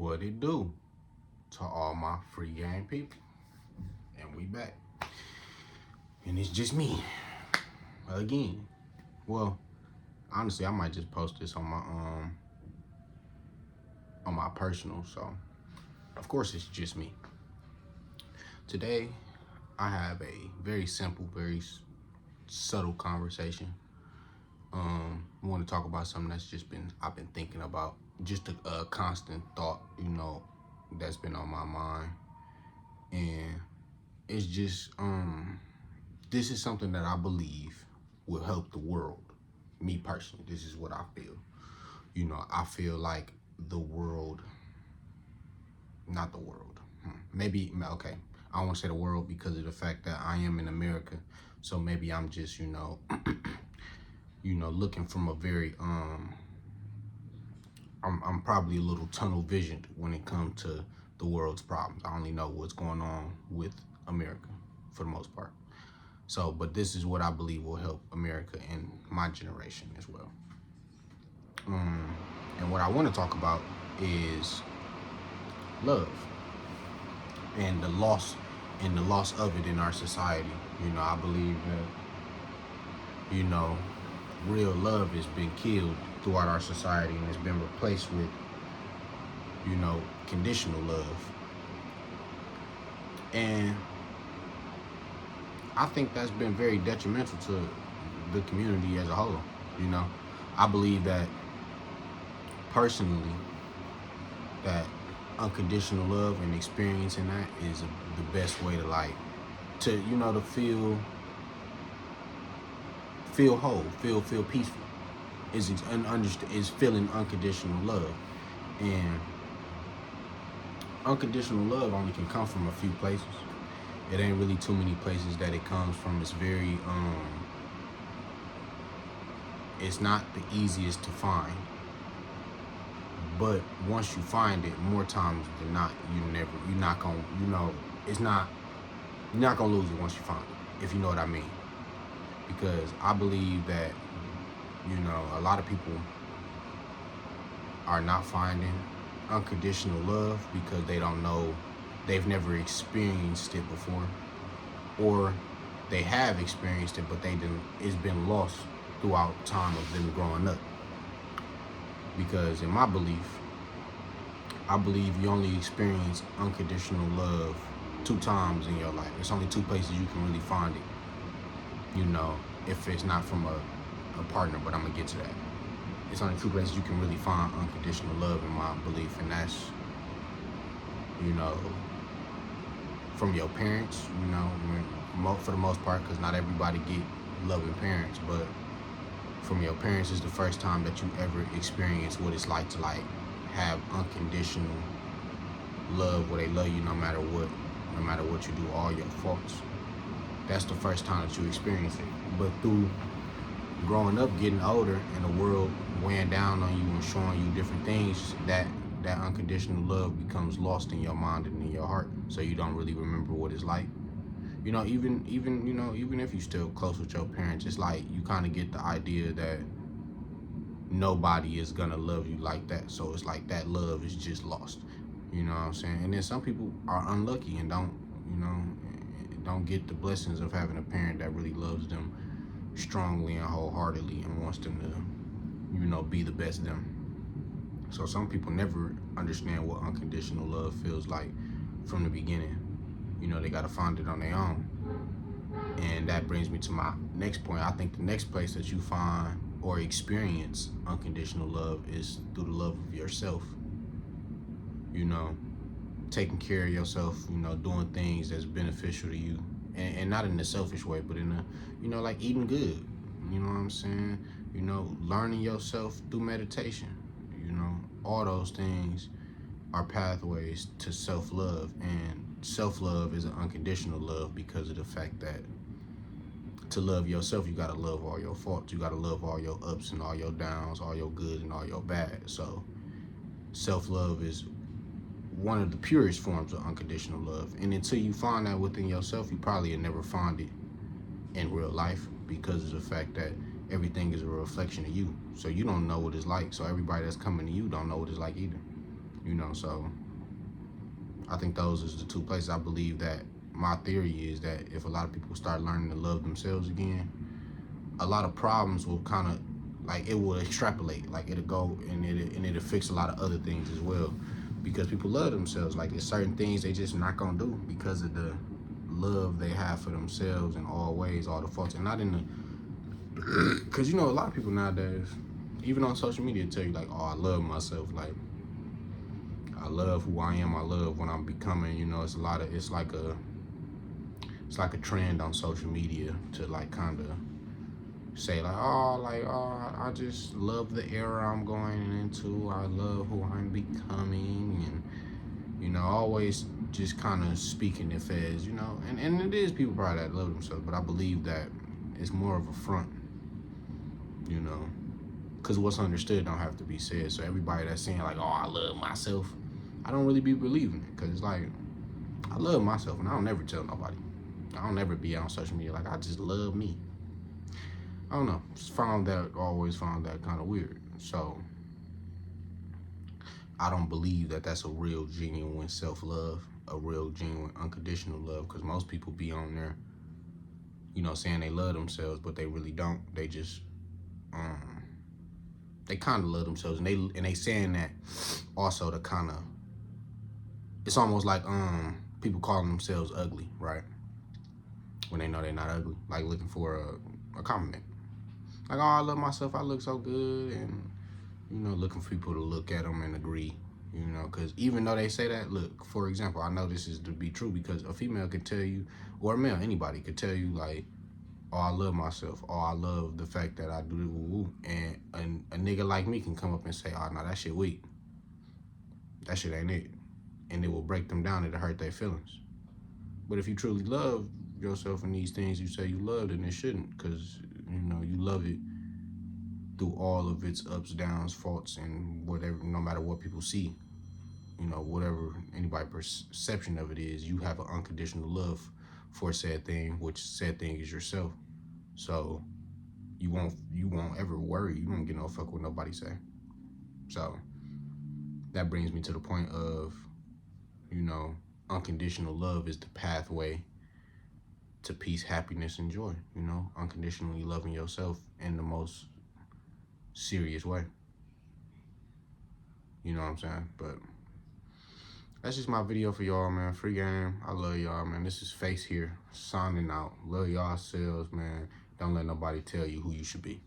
What it do to all my free game people? And we back. And it's just me. Again. Well, honestly, I might just post this on my personal, so of course it's just me. Today, I have a very simple, very subtle conversation. I want to talk about something I've been thinking about, just a constant thought, that's been on my mind, and it's just this is something that I believe will help the world. Me personally, this is what I feel. I feel like the world, not the world. Maybe okay. I don't want to say the world because of the fact that I am in America, so maybe I'm just looking from a very I'm probably a little tunnel visioned when it comes to the world's problems. I only know what's going on with America for the most part. So, but this is what I believe will help America and my generation as well. And what I want to talk about is love and the loss of it in our society. I believe that, real love has been killed throughout our society and has been replaced with, conditional love. And I think that's been very detrimental to the community as a whole. I believe that personally, that unconditional love and experiencing that is the best way to feel whole, feel peaceful. Is feeling unconditional love, and unconditional love only can come from a few places. It ain't really too many places that it comes from. It's very it's not the easiest to find, but once you find it, more times than not, you're not gonna lose it once you find it, if you know what I mean. Because I believe that, a lot of people are not finding unconditional love because they've never experienced it before, or they have experienced it, but it's been lost throughout time of them growing up. Because in my belief, I believe you only experience unconditional love 2 times in your life. There's only 2 places you can really find it, if it's not from a partner, but I'm gonna get to that. It's only 2 places you can really find unconditional love in my belief, and that's, from your parents, for the most part, because not everybody get loving parents, but from your parents is the first time that you ever experience what it's like to have unconditional love, where they love you no matter what you do, all your faults. That's the first time that you experience it. But through growing up, getting older, and the world weighing down on you and showing you different things, that unconditional love becomes lost in your mind and in your heart, so you don't really remember what it's like. Even if you're still close with your parents, it's like you kind of get the idea that nobody is gonna love you like that. So it's like that love is just lost. You know what I'm saying? And then some people are unlucky and don't get the blessings of having a parent that really loves them strongly and wholeheartedly and wants them to, be the best them. So some people never understand what unconditional love feels like from the beginning. They gotta find it on their own. And that brings me to my next point. I think the next place that you find or experience unconditional love is through the love of yourself. Taking care of yourself, doing things that's beneficial to you. And not in a selfish way, but in a, like eating good. You know what I'm saying? Learning yourself through meditation. All those things are pathways to self-love. And self-love is an unconditional love because of the fact that to love yourself, you gotta love all your faults. You gotta love all your ups and all your downs, all your good and all your bad. So self-love is one of the purest forms of unconditional love. And until you find that within yourself, you probably will never find it in real life, because of the fact that everything is a reflection of you. So you don't know what it's like. So everybody that's coming to you don't know what it's like either. You know, so I think those is the two places. I believe that my theory is that if a lot of people start learning to love themselves again, a lot of problems will kind of like it will extrapolate, like it'll go and it'll fix a lot of other things as well, because people love themselves. Like there's certain things they just not gonna do because of the love they have for themselves in all ways, all the faults, and not in the because you know a lot of people nowadays, even on social media, tell you like, oh, I love myself, like I love who I am, I love what I'm becoming. You know, it's like a trend on social media to like kind of say like, oh, I just love the era I'm going into. I love who I'm becoming, and you know, always just kind of speaking it as, you know, and it is people probably that love themselves, but I believe that it's more of a front, you know, because what's understood don't have to be said. So everybody that's saying like, oh, I love myself, I don't really be believing it, because it's like I love myself, and I don't never tell nobody. I don't ever be on social media like I just love me. I don't know. Always found that kind of weird. So I don't believe that that's a real, genuine self-love, a real, genuine, unconditional love. Because most people be on there, you know, saying they love themselves, but they really don't. They just, they kind of love themselves, and they saying that also to kind of. It's almost like people calling themselves ugly, right? When they know they're not ugly, like looking for a compliment. Like, oh, I love myself. I look so good, and you know, looking for people to look at them and agree. You know, because even though they say that, look, for example, I know this is to be true because a female could tell you, or a male, anybody could tell you like, oh, I love myself. Oh, I love the fact that I do the woo-woo. And a nigga like me can come up and say, oh, no, that shit weak. That shit ain't it. And it will break them down. It'll hurt their feelings. But if you truly love yourself and these things you say you love, then it shouldn't, because, you know, you love it through all of its ups, downs, faults, and whatever, no matter what people see, you know, whatever anybody's perception of it is, you have an unconditional love for said thing, which said thing is yourself. So you won't ever worry. You don't get no fuck what nobody say. So that brings me to the point of, you know, unconditional love is the pathway to peace, happiness, and joy. You know, unconditionally loving yourself in the most serious way. You know what I'm saying? But that's just my video for y'all, man. Free game. I love y'all, man. This is Face here, signing out. Love y'all selves, man. Don't let nobody tell you who you should be.